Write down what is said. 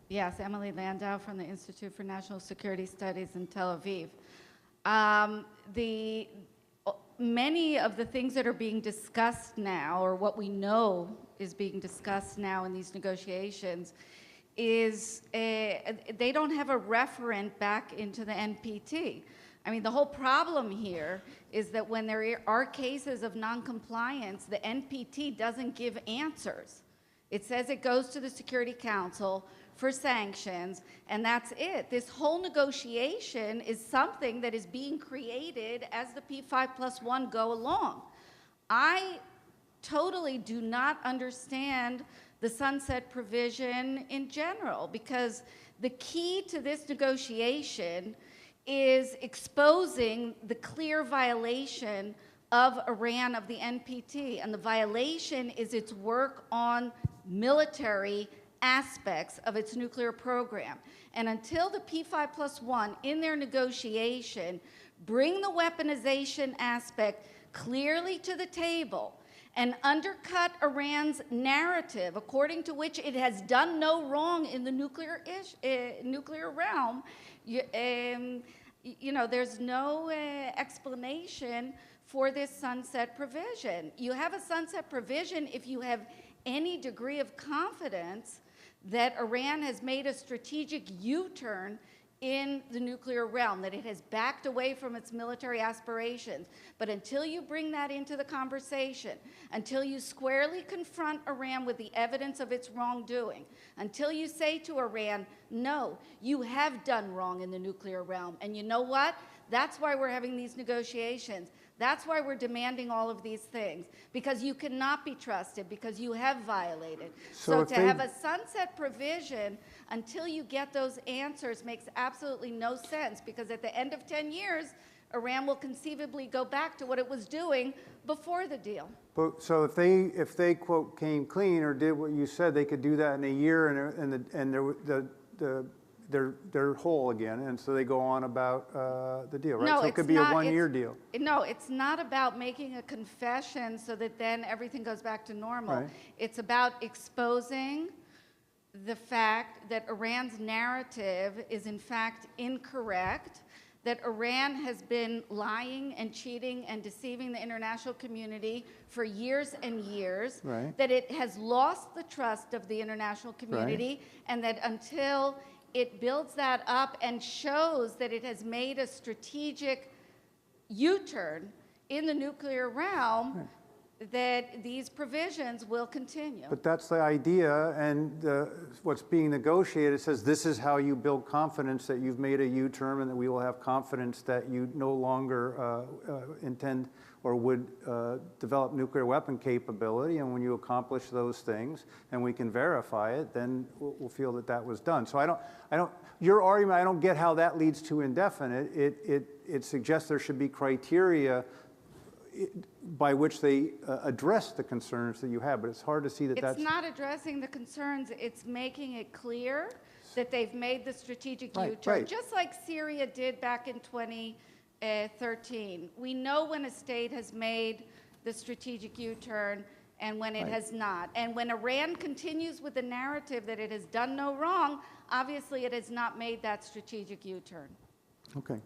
Yes, Emily Landau from the Institute for National Security Studies in Tel Aviv. Many of the things that are being discussed now, or what we know is being discussed now in these negotiations, is they don't have a referent back into the NPT. I mean, the whole problem here is that when there are cases of noncompliance, the NPT doesn't give answers. It says it goes to the Security Council for sanctions, and that's it. This whole negotiation is something that is being created as the P5+1 go along. I totally do not understand the sunset provision in general, because the key to this negotiation is exposing the clear violation of Iran of the NPT, and the violation is its work on military aspects of its nuclear program. And until the P5+1 in their negotiation bring the weaponization aspect clearly to the table and undercut Iran's narrative, according to which it has done no wrong in the nuclear realm, there's no explanation for this sunset provision. You have a sunset provision if you have any degree of confidence that Iran has made a strategic U-turn in the nuclear realm, that it has backed away from its military aspirations. But until you bring that into the conversation, until you squarely confront Iran with the evidence of its wrongdoing, until you say to Iran, no, you have done wrong in the nuclear realm, and you know what? That's why we're having these negotiations. That's why we're demanding all of these things, because you cannot be trusted, because you have violated. So to have a sunset provision until you get those answers makes absolutely no sense, because at the end of 10 years, Iran will conceivably go back to what it was doing before the deal. But, so if they quote came clean or did what you said, they could do that in a year, and they're whole again, and so they go on about the deal, right? No, so it could be a one-year deal. No, it's not about making a confession so that then everything goes back to normal. Right. It's about exposing the fact that Iran's narrative is in fact incorrect, that Iran has been lying and cheating and deceiving the international community for years and years, right. that it has lost the trust of the international community, right. And that until it builds that up and shows that it has made a strategic U-turn in the nuclear realm, right. That these provisions will continue. But that's the idea, and what's being negotiated says this is how you build confidence that you've made a U-turn, and that we will have confidence that you no longer intend or would develop nuclear weapon capability, and when you accomplish those things and we can verify it, then we'll feel that that was done. So I don't, your argument, I don't get how that leads to indefinite. It suggests there should be criteria by which they address the concerns that you have, but it's hard to see that that's... It's not addressing the concerns, it's making it clear that they've made the strategic U-turn, right. Just like Syria did back in 2013. We know when a state has made the strategic U-turn and when it right. has not. And when Iran continues with the narrative that it has done no wrong, obviously it has not made that strategic U-turn. Okay.